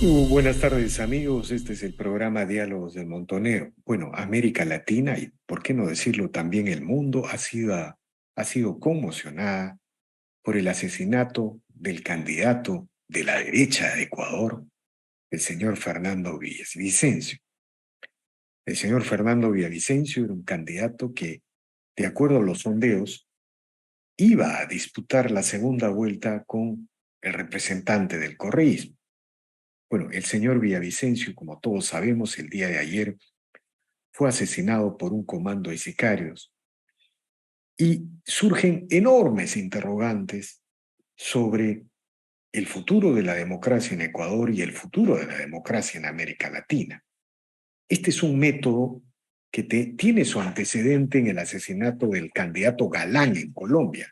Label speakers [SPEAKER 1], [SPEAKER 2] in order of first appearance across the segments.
[SPEAKER 1] Buenas tardes, amigos. Este es el programa Diálogos del Montonero. Bueno, América Latina y, por qué no decirlo, también el mundo ha sido conmocionada por el asesinato del candidato de la derecha de Ecuador, el señor Fernando Villavicencio. El señor Fernando Villavicencio era un candidato que, de acuerdo a los sondeos, iba a disputar la segunda vuelta con el representante del correísmo. Bueno, el señor Villavicencio, como todos sabemos, el día de ayer fue asesinado por un comando de sicarios y surgen enormes interrogantes sobre el futuro de la democracia en Ecuador y el futuro de la democracia en América Latina. Este es un método que tiene su antecedente en el asesinato del candidato Galán en Colombia,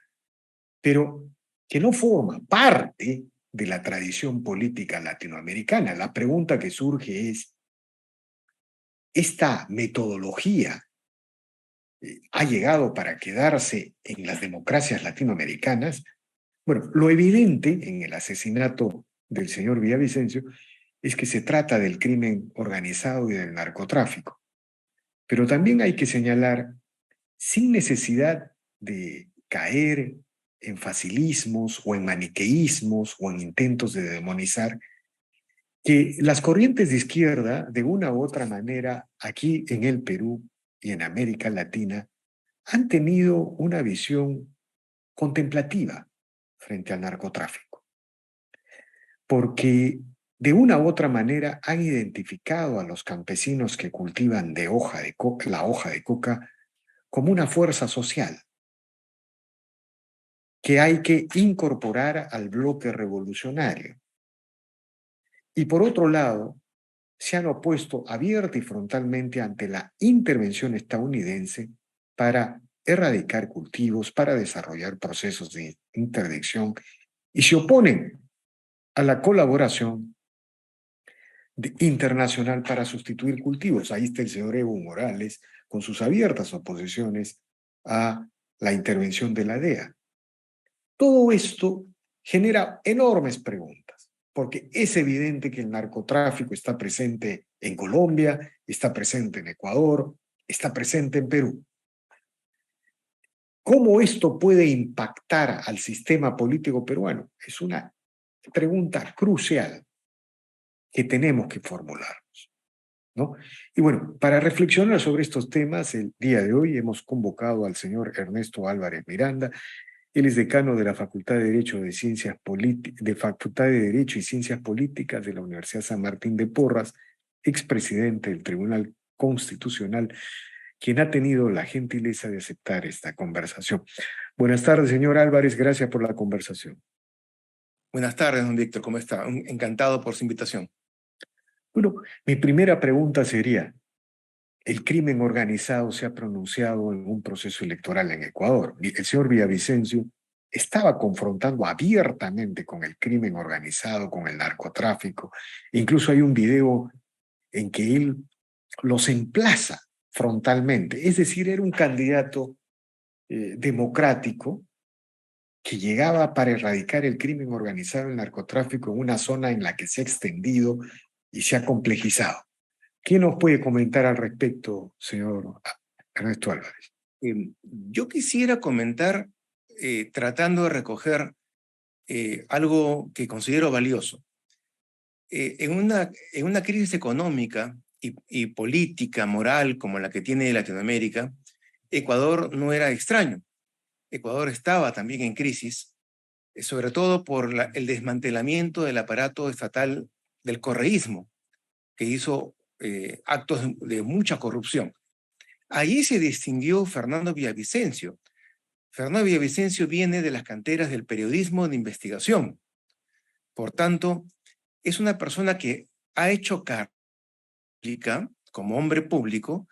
[SPEAKER 1] pero que no forma parte de la tradición política latinoamericana. La pregunta que surge es, ¿esta metodología ha llegado para quedarse en las democracias latinoamericanas? Bueno, lo evidente en el asesinato del señor Villavicencio es que se trata del crimen organizado y del narcotráfico. Pero también hay que señalar, sin necesidad de caer en facilismos o en maniqueísmos o en intentos de demonizar, que las corrientes de izquierda, de una u otra manera, aquí en el Perú y en América Latina, han tenido una visión contemplativa frente al narcotráfico, porque de una u otra manera han identificado a los campesinos que cultivan la hoja de coca como una fuerza social que hay que incorporar al bloque revolucionario. Y por otro lado, se han opuesto abierta y frontalmente ante la intervención estadounidense para erradicar cultivos, para desarrollar procesos de interdicción, y se oponen a la colaboración internacional para sustituir cultivos. Ahí está el señor Evo Morales con sus abiertas oposiciones a la intervención de la DEA. Todo esto genera enormes preguntas, porque es evidente que el narcotráfico está presente en Colombia, está presente en Ecuador, está presente en Perú. ¿Cómo esto puede impactar al sistema político peruano? Es una pregunta crucial que tenemos que formularnos, ¿no? Y bueno, para reflexionar sobre estos temas, el día de hoy hemos convocado al señor Ernesto Álvarez Miranda. Él es decano de la Facultad de Derecho Facultad de Derecho y Ciencias Políticas de la Universidad San Martín de Porras, expresidente del Tribunal Constitucional, quien ha tenido la gentileza de aceptar esta conversación. Buenas tardes, señor Álvarez, gracias por la conversación.
[SPEAKER 2] Buenas tardes, don Víctor, ¿cómo está? Encantado por su invitación.
[SPEAKER 1] Bueno, mi primera pregunta sería, ¿el crimen organizado se ha pronunciado en un proceso electoral en Ecuador? El señor Villavicencio estaba confrontando abiertamente con el crimen organizado, con el narcotráfico. Incluso hay un video en que él los emplaza frontalmente. Es decir, era un candidato democrático que llegaba para erradicar el crimen organizado y el narcotráfico en una zona en la que se ha extendido y se ha complejizado. ¿Qué nos puede comentar al respecto, señor Ernesto Álvarez?
[SPEAKER 2] Yo quisiera comentar, tratando de recoger algo que considero valioso. En una crisis económica y política, moral, como la que tiene Latinoamérica, Ecuador no era extraño. Ecuador estaba también en crisis, sobre todo por el desmantelamiento del aparato estatal del correísmo, que hizo actos de mucha corrupción. Allí se distinguió Fernando Villavicencio. Fernando Villavicencio viene de las canteras del periodismo de investigación. Por tanto, es una persona que ha hecho carrera como hombre público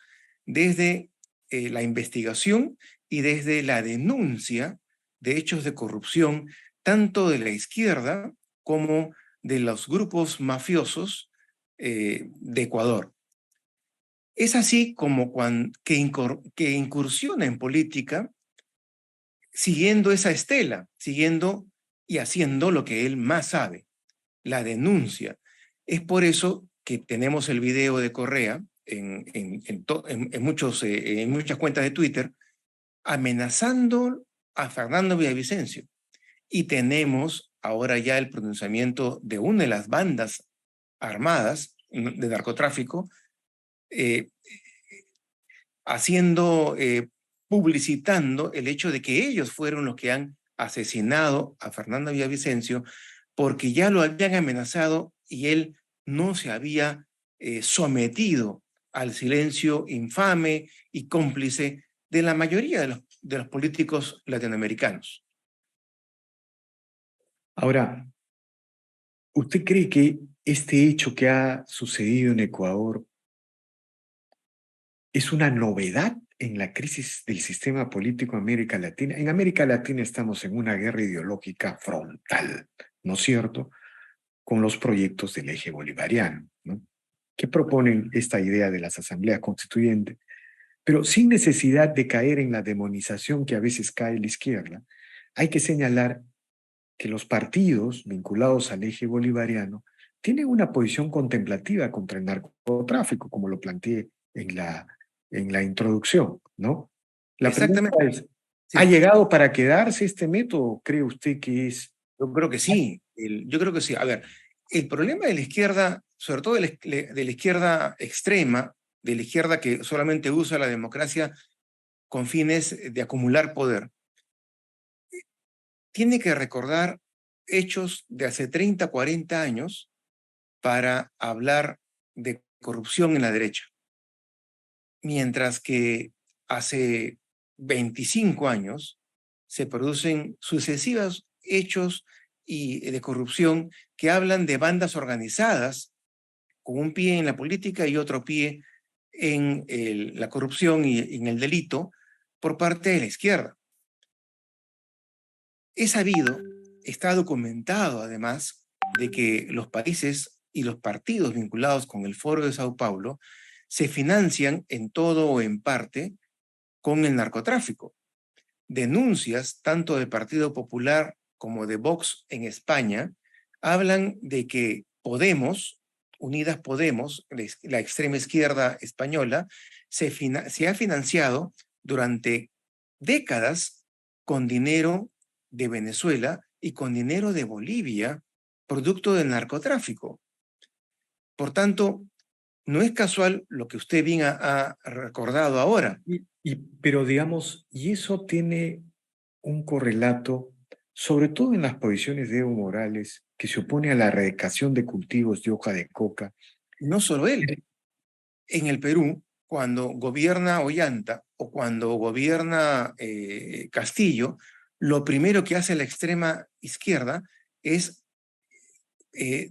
[SPEAKER 2] desde la investigación y desde la denuncia de hechos de corrupción, tanto de la izquierda como de los grupos mafiosos de Ecuador. Es así como que incursiona en política siguiendo esa estela, siguiendo y haciendo lo que él más sabe, la denuncia. Es por eso que tenemos el video de Correa en muchas cuentas de Twitter amenazando a Fernando Villavicencio. Y tenemos ahora ya el pronunciamiento de una de las bandas armadas de narcotráfico eh, publicitando el hecho de que ellos fueron los que han asesinado a Fernando Villavicencio porque ya lo habían amenazado y él no se había sometido al silencio infame y cómplice de la mayoría de los políticos latinoamericanos.
[SPEAKER 1] Ahora, ¿usted cree que este hecho que ha sucedido en Ecuador es una novedad en la crisis del sistema político en América Latina? En América Latina estamos en una guerra ideológica frontal, ¿no es cierto?, con los proyectos del eje bolivariano, ¿no?, que proponen esta idea de las asambleas constituyentes, pero sin necesidad de caer en la demonización que a veces cae la izquierda. Hay que señalar que los partidos vinculados al eje bolivariano tienen una posición contemplativa contra el narcotráfico, como lo planteé en la introducción, ¿no? La pregunta
[SPEAKER 2] Exactamente.
[SPEAKER 1] es, ¿ha
[SPEAKER 2] Sí,
[SPEAKER 1] llegado para quedarse este método o cree usted que es...
[SPEAKER 2] yo creo que sí. Yo creo que sí. A ver, el problema de la izquierda, sobre todo de la izquierda extrema, de la izquierda que solamente usa la democracia con fines de acumular poder, tiene que recordar hechos de hace 30, 40 años para hablar de corrupción en la derecha. Mientras que hace 25 años se producen sucesivos hechos de corrupción que hablan de bandas organizadas con un pie en la política y otro pie en la corrupción y en el delito por parte de la izquierda. Es sabido, está documentado además, de que los países y los partidos vinculados con el Foro de Sao Paulo se financian en todo o en parte con el narcotráfico. Denuncias tanto del Partido Popular como de Vox en España hablan de que Podemos, Unidas Podemos, la extrema izquierda española, se ha financiado durante décadas con dinero de Venezuela y con dinero de Bolivia, producto del narcotráfico. Por tanto, no es casual lo que usted bien ha recordado ahora.
[SPEAKER 1] Pero digamos, y eso tiene un correlato, sobre todo en las posiciones de Evo Morales, que se opone a la erradicación de cultivos de hoja de coca.
[SPEAKER 2] Y no solo él. En el Perú, cuando gobierna Ollanta o cuando gobierna Castillo, lo primero que hace la extrema izquierda es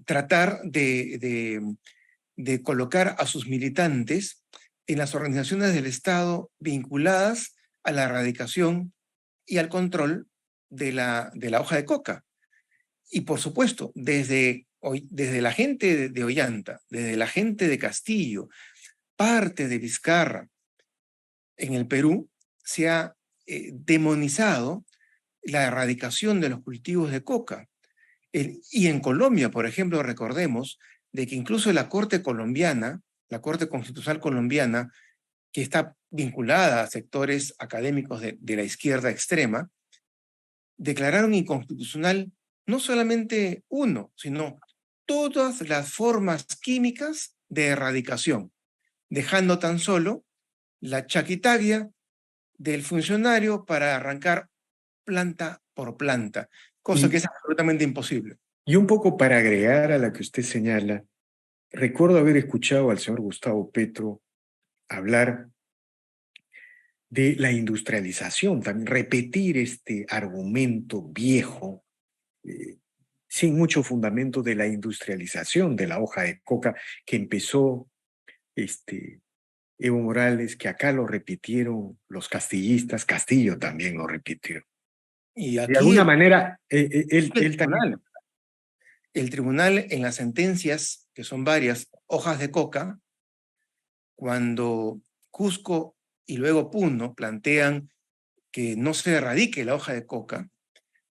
[SPEAKER 2] tratar de colocar a sus militantes en las organizaciones del Estado vinculadas a la erradicación y al control de la hoja de coca. Y por supuesto, desde la gente de Ollanta, desde la gente de Castillo, parte de Vizcarra en el Perú, se ha demonizado la erradicación de los cultivos de coca. Y en Colombia, por ejemplo, recordemos de que incluso la Corte colombiana, la Corte Constitucional colombiana, que está vinculada a sectores académicos de la izquierda extrema, declararon inconstitucional no solamente uno, sino todas las formas químicas de erradicación, dejando tan solo la chaquitaria del funcionario para arrancar planta por planta, cosa que
[SPEAKER 1] Y,
[SPEAKER 2] es absolutamente imposible.
[SPEAKER 1] y un poco para agregar a la que usted señala, recuerdo haber escuchado al señor Gustavo Petro hablar de la industrialización, también repetir este argumento viejo, eh, sin mucho fundamento, de la industrialización de la hoja de coca que empezó este, Evo Morales, que acá lo repitieron los castillistas, Castillo también lo repitió.
[SPEAKER 2] Y
[SPEAKER 1] De
[SPEAKER 2] aquí
[SPEAKER 1] alguna manera, él también...
[SPEAKER 2] el tribunal en las sentencias, que son varias hojas de coca, cuando Cusco y luego Puno plantean que no se erradique la hoja de coca,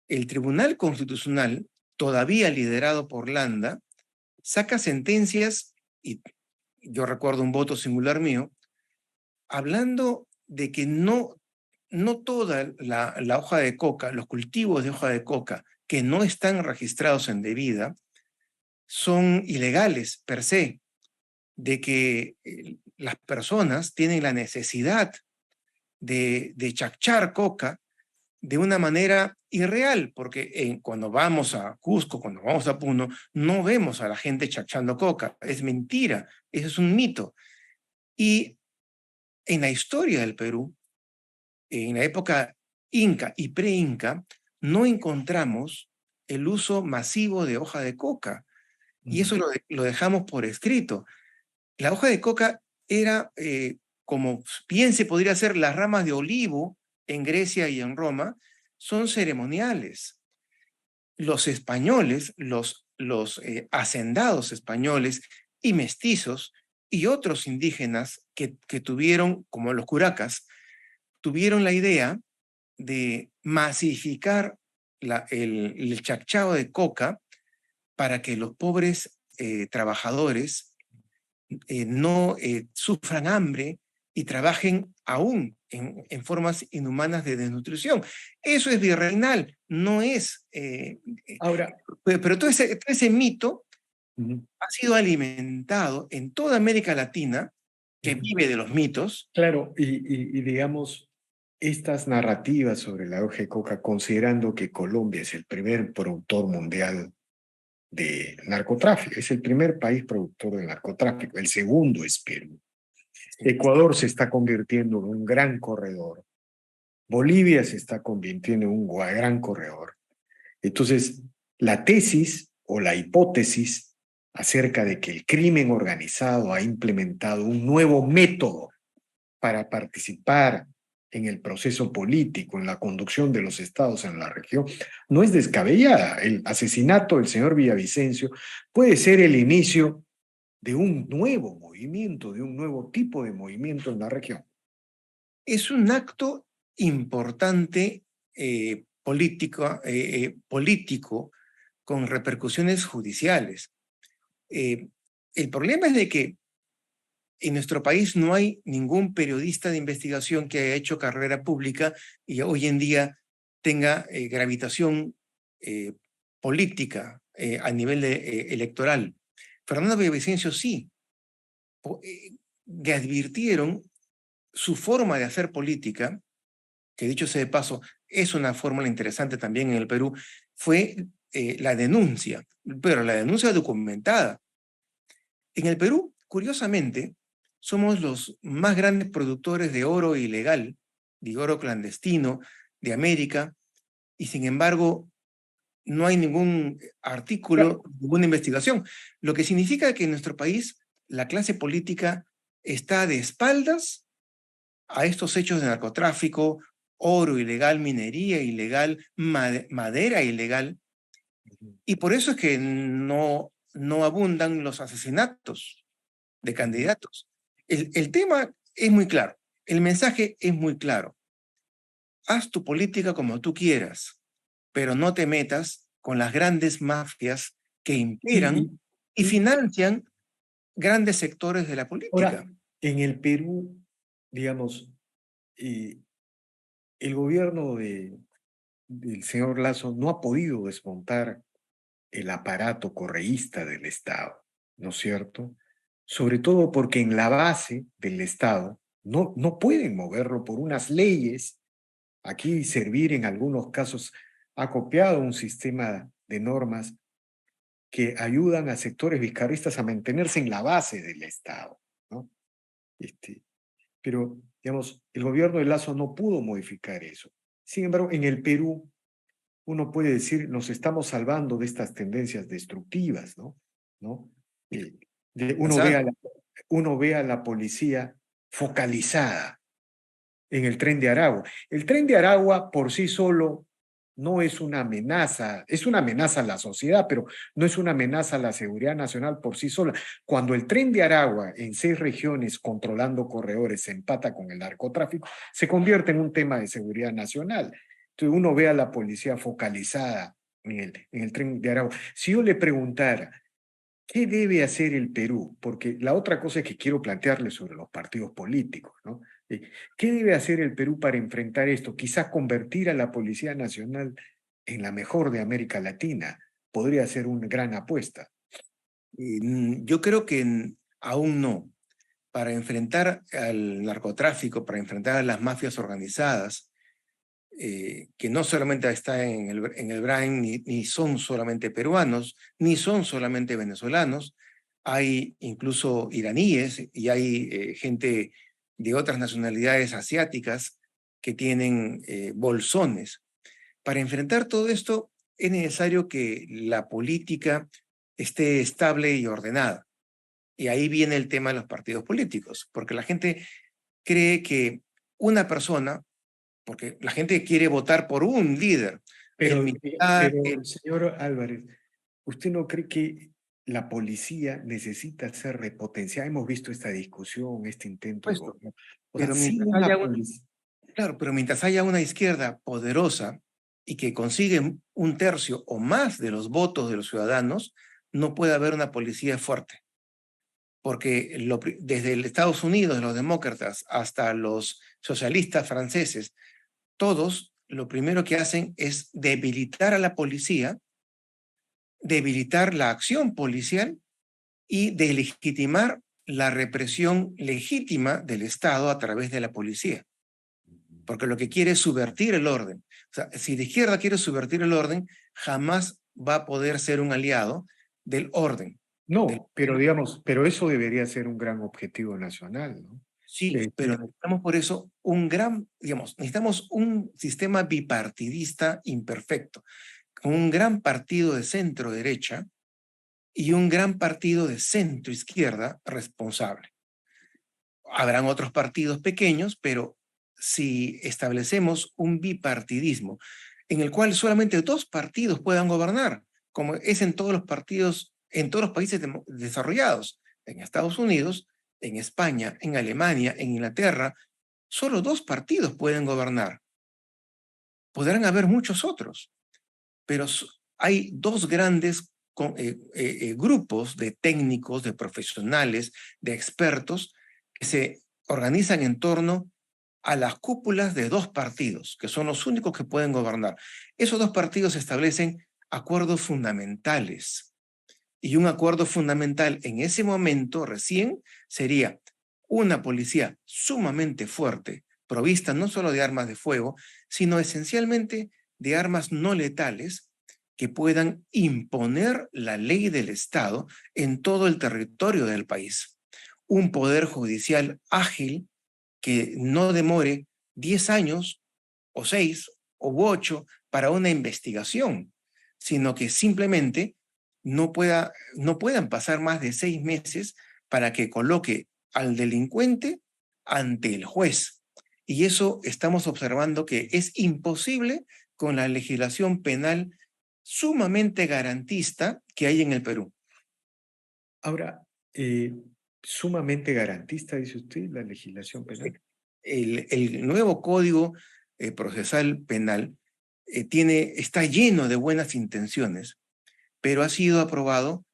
[SPEAKER 2] el Tribunal Constitucional, todavía liderado por Landa, saca sentencias, y yo recuerdo un voto singular mío, hablando de que no toda la hoja de coca, los cultivos de hoja de coca que no están registrados en debida, son ilegales per se, de que las personas tienen la necesidad de chacchar coca de una manera irreal, porque cuando vamos a Cusco, cuando vamos a Puno, no vemos a la gente chachando coca. Es mentira, eso es un mito. Y en la historia del Perú, en la época inca y pre-inca, no encontramos el uso masivo de hoja de coca. Y eso lo dejamos por escrito. La hoja de coca era, como bien se podría hacer las ramas de olivo en Grecia y en Roma, son ceremoniales. Los españoles, los hacendados españoles y mestizos y otros indígenas que tuvieron, como los curacas, tuvieron la idea de masificar el chacchao de coca para que los pobres trabajadores no sufran hambre y trabajen aún en formas inhumanas de desnutrición. Eso es virreinal, no es...
[SPEAKER 1] Ahora,
[SPEAKER 2] pero todo ese mito ha sido alimentado en toda América Latina, que vive de los mitos.
[SPEAKER 1] claro, y digamos, estas narrativas sobre la hoja de coca, considerando que Colombia es el primer productor mundial de narcotráfico, es el primer país productor de narcotráfico, el segundo es Perú. Ecuador se está convirtiendo en un gran corredor, Bolivia se está convirtiendo en un gran corredor. Entonces, la tesis o la hipótesis acerca de que el crimen organizado ha implementado un nuevo método para participar en el proceso político, en la conducción de los estados en la región, no es descabellada. El asesinato del señor Villavicencio puede ser el inicio de un nuevo movimiento, de un nuevo tipo de movimiento en la región.
[SPEAKER 2] Es un acto importante político con repercusiones judiciales. El problema es de que en nuestro país no hay ningún periodista de investigación que haya hecho carrera pública y hoy en día tenga gravitación política a nivel electoral. Fernando Villavicencio sí. Le advirtieron su forma de hacer política, que dicho sea de paso, es una fórmula interesante también en el Perú, fue la denuncia, pero la denuncia documentada. En el Perú, curiosamente, somos los más grandes productores de oro ilegal, de oro clandestino de América, y sin embargo no hay ningún artículo, ninguna investigación, lo que significa que en nuestro país la clase política está de espaldas a estos hechos de narcotráfico, oro ilegal, minería ilegal, madera ilegal, y por eso es que no abundan los asesinatos de candidatos. El tema es muy claro, el mensaje es muy claro. Haz tu política como tú quieras, pero no te metas con las grandes mafias que imperan y financian grandes sectores de la política.
[SPEAKER 1] Ahora, en el Perú, digamos, el gobierno del señor Lasso no ha podido desmontar el aparato correísta del Estado, ¿no es cierto? Sobre todo porque en la base del Estado no pueden moverlo por unas leyes. Aquí servir en algunos casos ha copiado un sistema de normas que ayudan a sectores vizcarristas a mantenerse en la base del Estado, ¿no? Pero, digamos, el gobierno de Lasso no pudo modificar eso. Sin embargo, en el Perú, uno puede decir, nos estamos salvando de estas tendencias destructivas, ¿no? ¿No? Uno ve a la policía focalizada en el Tren de Aragua. El Tren de Aragua por sí solo no es una amenaza, es una amenaza a la sociedad, pero no es una amenaza a la seguridad nacional por sí sola. Cuando el Tren de Aragua en 6 regiones controlando corredores se empata con el narcotráfico, se convierte en un tema de seguridad nacional. Entonces uno ve a la policía focalizada en el Tren de Aragua. Si yo le preguntara, ¿Qué debe hacer el Perú? Porque la otra cosa que quiero plantearle sobre los partidos políticos, ¿no? ¿Qué debe hacer el Perú para enfrentar esto? Quizás convertir a la Policía Nacional en la mejor de América Latina. Podría ser una gran apuesta.
[SPEAKER 2] Yo creo que aún no. Para enfrentar al narcotráfico, para enfrentar a las mafias organizadas, que no solamente está en el Brain, ni son solamente peruanos, ni son solamente venezolanos, hay incluso iraníes y hay gente de otras nacionalidades asiáticas que tienen bolsones. Para enfrentar todo esto es necesario que la política esté estable y ordenada. Y ahí viene el tema de los partidos políticos, porque la gente cree que una persona, porque la gente quiere votar por un líder, el militar,
[SPEAKER 1] Pero, señor Álvarez, ¿usted no cree que la policía necesita ser repotenciada? Hemos visto esta discusión, este intento de
[SPEAKER 2] puesto,
[SPEAKER 1] gobierno. O sea,
[SPEAKER 2] pero
[SPEAKER 1] sin
[SPEAKER 2] mientras haya
[SPEAKER 1] una policía.
[SPEAKER 2] claro, pero mientras haya una izquierda poderosa y que consigue un tercio o más de los votos de los ciudadanos, no puede haber una policía fuerte. Porque desde el Estados Unidos, los demócratas, hasta los socialistas franceses, todos lo primero que hacen es debilitar a la policía, debilitar la acción policial y delegitimar la represión legítima del Estado a través de la policía. Porque lo que quiere es subvertir el orden. O sea, si la izquierda quiere subvertir el orden, jamás va a poder ser un aliado del orden.
[SPEAKER 1] No, pero digamos, pero eso debería ser un gran objetivo nacional, ¿no?
[SPEAKER 2] Sí,
[SPEAKER 1] Eh,
[SPEAKER 2] pero necesitamos por eso necesitamos un sistema bipartidista imperfecto, con un gran partido de centro derecha y un gran partido de centro izquierda responsable. Habrán otros partidos pequeños, pero si establecemos un bipartidismo en el cual solamente dos partidos puedan gobernar, como es en todos los partidos, en todos los países desarrollados, en Estados Unidos, en España, en Alemania, en Inglaterra, solo dos partidos pueden gobernar. Podrán haber muchos otros, pero hay dos grandes grupos de técnicos, de profesionales, de expertos que se organizan en torno a las cúpulas de dos partidos, que son los únicos que pueden gobernar. Esos dos partidos establecen acuerdos fundamentales. Y un acuerdo fundamental en ese momento recién sería una policía sumamente fuerte, provista no solo de armas de fuego, sino esencialmente de armas no letales que puedan imponer la ley del Estado en todo el territorio del país. Un poder judicial ágil que no demore 10 años o 6 u 8 para una investigación, sino que simplemente no puedan pasar más de 6 meses para que coloque al delincuente ante el juez. Y eso estamos observando que es imposible con la legislación penal sumamente garantista que hay en el Perú.
[SPEAKER 1] Ahora, sumamente garantista, dice usted, la legislación penal.
[SPEAKER 2] El nuevo Código Procesal Penal está lleno de buenas intenciones, pero ha sido aprobado,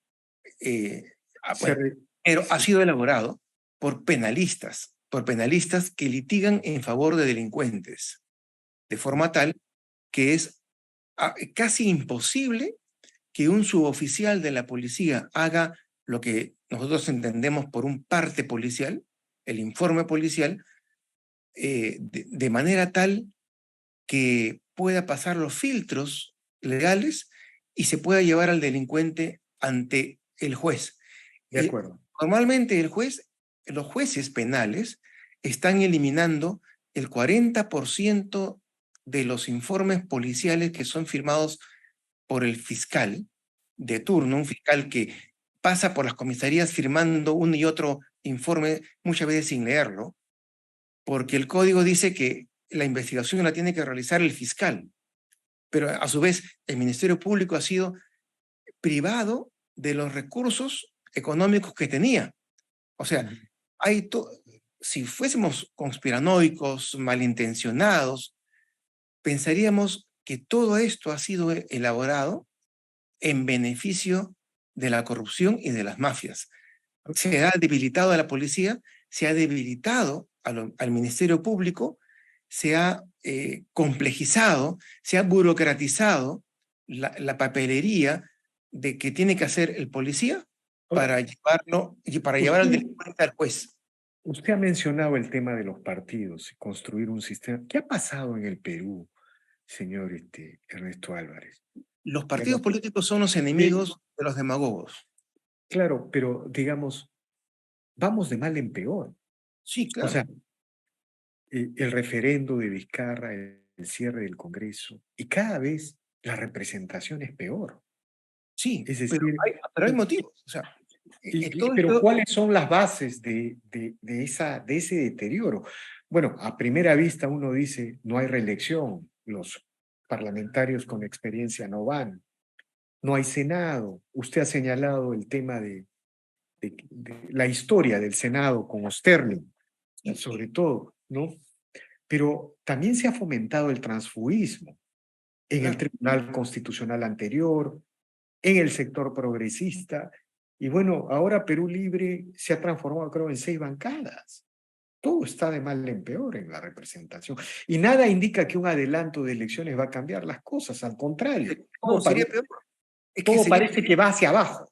[SPEAKER 1] Se
[SPEAKER 2] bueno,
[SPEAKER 1] re-
[SPEAKER 2] pero ha
[SPEAKER 1] se-
[SPEAKER 2] sido elaborado por penalistas que litigan en favor de delincuentes, de forma tal que es casi imposible que un suboficial de la policía haga lo que nosotros entendemos por un parte policial, el informe policial, de manera tal que pueda pasar los filtros legales y se pueda llevar al delincuente ante el juez.
[SPEAKER 1] de acuerdo.
[SPEAKER 2] Normalmente los jueces penales están eliminando el 40% de los informes policiales que son firmados por el fiscal de turno, un fiscal que pasa por las comisarías firmando uno y otro informe, muchas veces sin leerlo, porque el código dice que la investigación la tiene que realizar el fiscal, pero a su vez el Ministerio Público ha sido privado de los recursos económicos que tenía. O sea,
[SPEAKER 1] Ujú.
[SPEAKER 2] hay si fuésemos conspiranoicos, malintencionados, pensaríamos que todo esto ha sido elaborado en beneficio de la corrupción y de las mafias. Se ha debilitado a la policía, se ha debilitado al Ministerio Público, se ha complejizado, se ha burocratizado la papelería de que tiene que hacer el policía
[SPEAKER 1] Ahora,
[SPEAKER 2] para llevar al
[SPEAKER 1] usted,
[SPEAKER 2] delincuente al juez.
[SPEAKER 1] usted ha mencionado el tema de los partidos y construir un sistema. ¿Qué ha pasado en el Perú, señor Ernesto Álvarez?
[SPEAKER 2] Los partidos
[SPEAKER 1] Digamos,
[SPEAKER 2] políticos son los
[SPEAKER 1] eh,
[SPEAKER 2] enemigos de los demagogos.
[SPEAKER 1] claro, pero digamos, vamos de mal en peor.
[SPEAKER 2] Sí,
[SPEAKER 1] O
[SPEAKER 2] claro.
[SPEAKER 1] sea, el referendo de Vizcarra, el cierre del Congreso, y cada vez la representación es peor.
[SPEAKER 2] Sí,
[SPEAKER 1] Es
[SPEAKER 2] pero
[SPEAKER 1] decir,
[SPEAKER 2] pero hay motivos. O sea, todo
[SPEAKER 1] pero
[SPEAKER 2] esto,
[SPEAKER 1] ¿cuáles son las bases de ese deterioro? Bueno, a primera vista uno dice, no hay reelección, los parlamentarios con experiencia no van, no hay Senado. Usted ha señalado el tema de la historia del Senado con Osterling, sobre todo, ¿no? Pero también se ha fomentado el transfugismo en el
[SPEAKER 2] claro,
[SPEAKER 1] Tribunal Constitucional anterior, en el sector progresista, y bueno, ahora Perú Libre se ha transformado, creo, en 6 bancadas. Todo está de mal en peor en la representación. Y nada indica que un adelanto de elecciones va a cambiar las cosas, al contrario,
[SPEAKER 2] no, sería peor. Es que
[SPEAKER 1] todo
[SPEAKER 2] sería,
[SPEAKER 1] parece que va hacia abajo.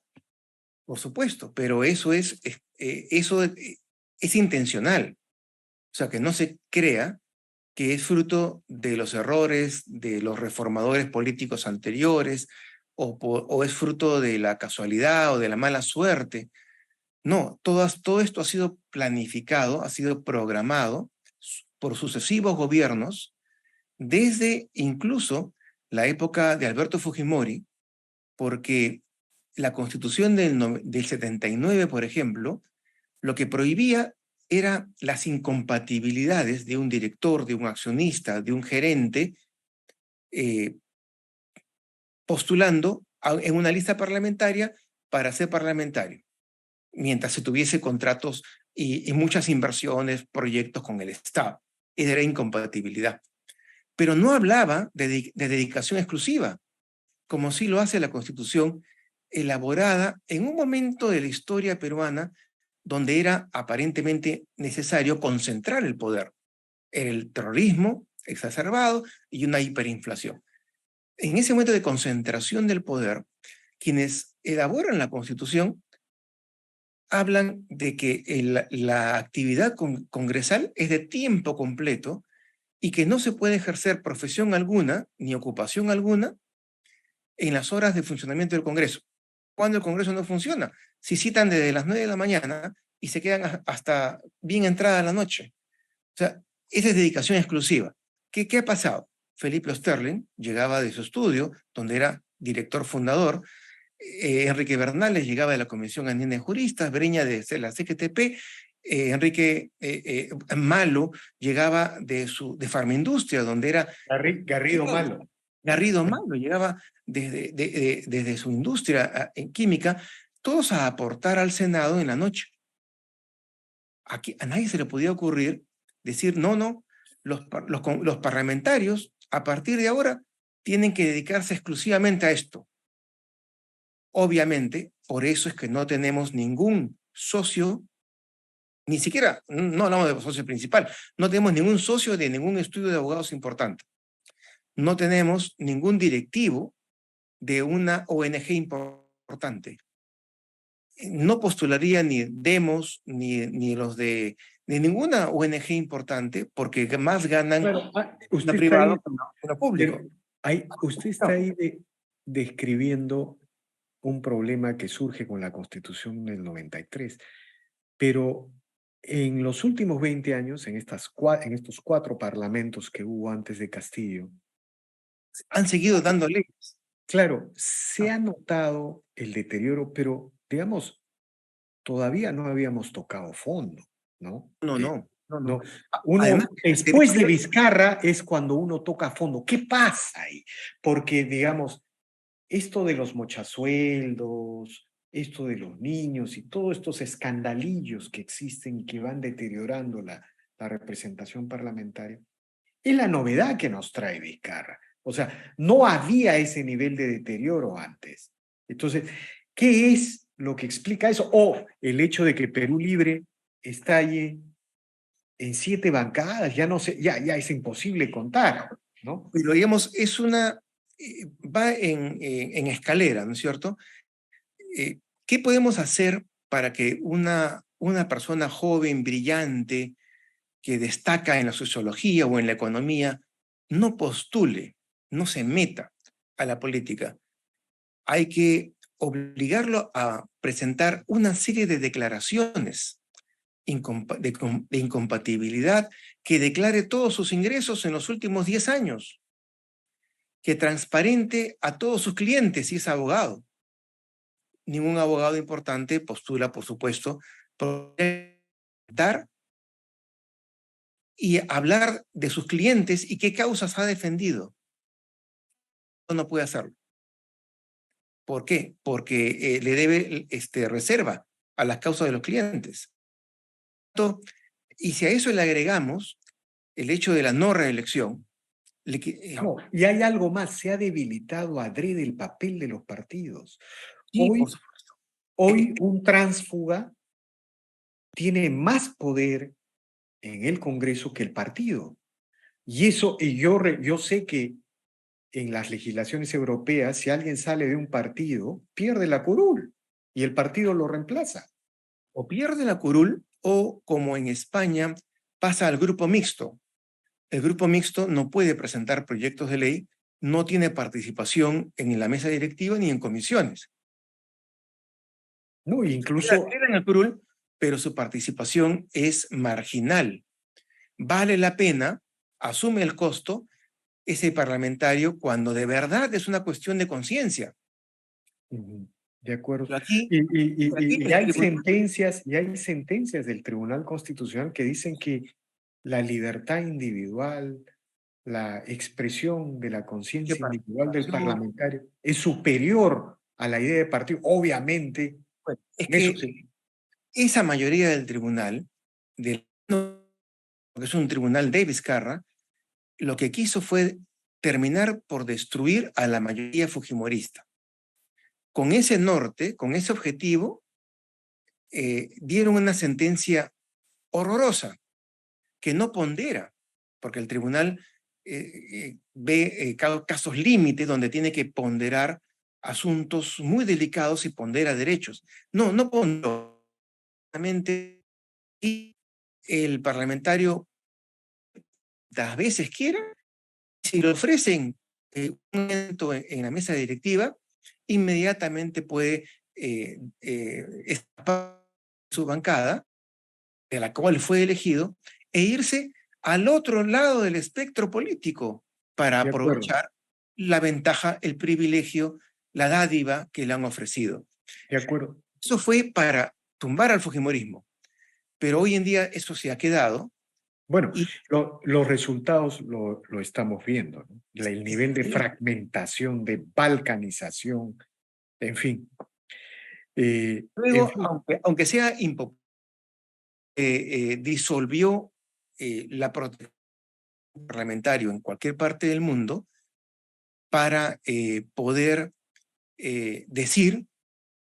[SPEAKER 2] por supuesto, pero eso es intencional. O sea, que no se crea que es fruto de los errores de los reformadores políticos anteriores o es fruto de la casualidad o de la mala suerte. No, todo esto ha sido planificado, ha sido programado por sucesivos gobiernos desde incluso la época de Alberto Fujimori, porque la Constitución del 79, por ejemplo, lo que prohibía era las incompatibilidades de un director, de un accionista, de un gerente, eh, postulando en una lista parlamentaria para ser parlamentario, mientras se tuviese contratos y muchas inversiones, proyectos con el Estado. Esa era incompatibilidad. Pero no hablaba de dedicación exclusiva, como sí lo hace la Constitución, elaborada en un momento de la historia peruana donde era aparentemente necesario concentrar el poder. El terrorismo exacerbado y una hiperinflación. En ese momento de concentración del poder, quienes elaboran la Constitución hablan de que la actividad congresal es de tiempo completo y que no se puede ejercer profesión alguna ni ocupación alguna en las horas de funcionamiento del Congreso. ¿Cuándo el Congreso no funciona? Si citan desde las 9 de la mañana y se quedan hasta bien entrada la noche. O sea, esa es dedicación exclusiva. ¿Qué ha pasado? Felipe Osterling llegaba de su estudio, donde era director fundador, Enrique Bernales llegaba de la Comisión Andina de Juristas, Breña de la CGTP, Enrique Malo llegaba de Farmaindustria, donde era
[SPEAKER 1] Garrido Malo.
[SPEAKER 2] Garrido Malo, llegaba desde su industria en química, todos a aportar al Senado en la noche. Aquí a nadie se le podía ocurrir decir, no, los parlamentarios a partir de ahora tienen que dedicarse exclusivamente a esto. Obviamente, por eso es que no tenemos ningún socio, ni siquiera, no hablamos de socio principal, no tenemos ningún socio de ningún estudio de abogados importante. No tenemos ningún directivo de una ONG importante. No postularía ni Demos ni los de ninguna ONG importante porque más ganan
[SPEAKER 1] Claro,
[SPEAKER 2] lo
[SPEAKER 1] usted está ahí,
[SPEAKER 2] privado que lo público.
[SPEAKER 1] usted está
[SPEAKER 2] No,
[SPEAKER 1] ahí describiendo un problema que surge con la Constitución del 93, pero en los últimos 20 años, en estos 4 parlamentos que hubo antes de Castillo,
[SPEAKER 2] han seguido dando leyes.
[SPEAKER 1] claro, se ha notado el deterioro, pero digamos, todavía no habíamos tocado fondo, ¿no?
[SPEAKER 2] No.
[SPEAKER 1] No, uno,
[SPEAKER 2] Además,
[SPEAKER 1] después de Vizcarra es cuando uno toca fondo. ¿Qué pasa ahí? Porque, digamos, esto de los mochasueldos, esto de los niños y todos estos escandalillos que existen y que van deteriorando la representación parlamentaria, es la novedad que nos trae Vizcarra. O sea, no había ese nivel de deterioro antes. Entonces, ¿Qué es lo que explica eso? O el hecho de que Perú Libre estalle en 7 bancadas, ya no sé, ya es imposible contar, ¿no?
[SPEAKER 2] Pero digamos, va en escalera, ¿no es cierto? ¿Qué podemos hacer para que una persona joven, brillante, que destaca en la sociología o en la economía, no postule, no se meta a la política? Hay que obligarlo a presentar una serie de declaraciones de incompatibilidad, que declare todos sus ingresos en los últimos 10 años, que transparente a todos sus clientes si es abogado. Ningún abogado importante postula, por supuesto, por dar y hablar de sus clientes y qué causas ha defendido. No puede hacerlo. ¿Por qué? Porque le debe reserva a las causas de los clientes. Y si a eso le agregamos el hecho de la no reelección,
[SPEAKER 1] No, y hay algo más, se ha debilitado adrede el papel de los partidos.
[SPEAKER 2] sí, por supuesto.
[SPEAKER 1] Hoy un tránsfuga tiene más poder en el Congreso que el partido. Y eso, yo sé que en las legislaciones europeas, si alguien sale de un partido, pierde la curul y el partido lo reemplaza.
[SPEAKER 2] O pierde la curul o, como en España, pasa al grupo mixto. El grupo mixto no puede presentar proyectos de ley, no tiene participación en la mesa directiva ni en comisiones.
[SPEAKER 1] No, incluso
[SPEAKER 2] Queda en el curul, pero su participación es marginal. Vale la pena, asume el costo, ese parlamentario cuando de verdad es una cuestión de conciencia.
[SPEAKER 1] de acuerdo.
[SPEAKER 2] Pero aquí,
[SPEAKER 1] Y
[SPEAKER 2] el
[SPEAKER 1] hay
[SPEAKER 2] tribunal
[SPEAKER 1] sentencias del Tribunal Constitucional que dicen que la libertad individual, la expresión de la
[SPEAKER 2] de
[SPEAKER 1] conciencia individual del
[SPEAKER 2] participación,
[SPEAKER 1] parlamentario es superior a la idea de partido. Obviamente,
[SPEAKER 2] bueno, es
[SPEAKER 1] en eso
[SPEAKER 2] que
[SPEAKER 1] sí.
[SPEAKER 2] esa mayoría del tribunal, que es un tribunal de Vizcarra, lo que quiso fue terminar por destruir a la mayoría fujimorista. Con ese norte, con ese objetivo, dieron una sentencia horrorosa que no pondera, porque el tribunal ve casos límites donde tiene que ponderar asuntos muy delicados y pondera derechos. No pondera. Y el parlamentario, las veces quiera, si le ofrecen un evento en la mesa directiva, inmediatamente puede escapar de su bancada, de la cual fue elegido, e irse al otro lado del espectro político para
[SPEAKER 1] De acuerdo,
[SPEAKER 2] aprovechar la ventaja, el privilegio, la dádiva que le han ofrecido.
[SPEAKER 1] de acuerdo.
[SPEAKER 2] Eso fue para tumbar al fujimorismo, pero hoy en día eso se ha quedado.
[SPEAKER 1] Bueno,
[SPEAKER 2] Y
[SPEAKER 1] los resultados lo estamos viendo, ¿no? El nivel de fragmentación, de balcanización, en fin. En
[SPEAKER 2] luego,
[SPEAKER 1] fin,
[SPEAKER 2] aunque sea impopular, disolvió la protección parlamentaria en cualquier parte del mundo para poder decir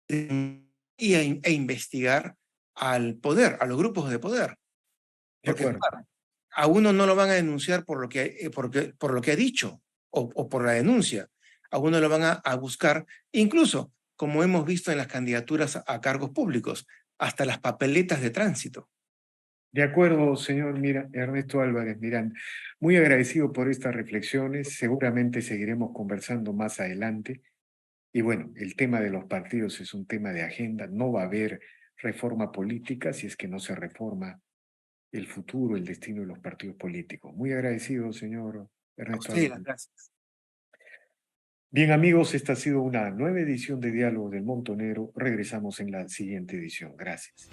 [SPEAKER 2] e investigar al poder, a los grupos de poder.
[SPEAKER 1] de
[SPEAKER 2] Porque
[SPEAKER 1] acuerdo.
[SPEAKER 2] claro, a uno no lo van a denunciar por lo que ha dicho o por la denuncia. A uno lo van a buscar, incluso como hemos visto en las candidaturas a cargos públicos, hasta las papeletas de tránsito.
[SPEAKER 1] De acuerdo, señor Ernesto Álvarez Miranda. Muy agradecido por estas reflexiones. Seguramente seguiremos conversando más adelante. Y bueno, el tema de los partidos es un tema de agenda. No va a haber reforma política si es que no se reforma el futuro, el destino de los partidos políticos. Muy agradecido, señor
[SPEAKER 2] A
[SPEAKER 1] Ernesto
[SPEAKER 2] ustedes las
[SPEAKER 1] Álvarez.
[SPEAKER 2] gracias.
[SPEAKER 1] Bien, amigos, esta ha sido una nueva edición de Diálogo del Montonero. Regresamos en la siguiente edición. Gracias.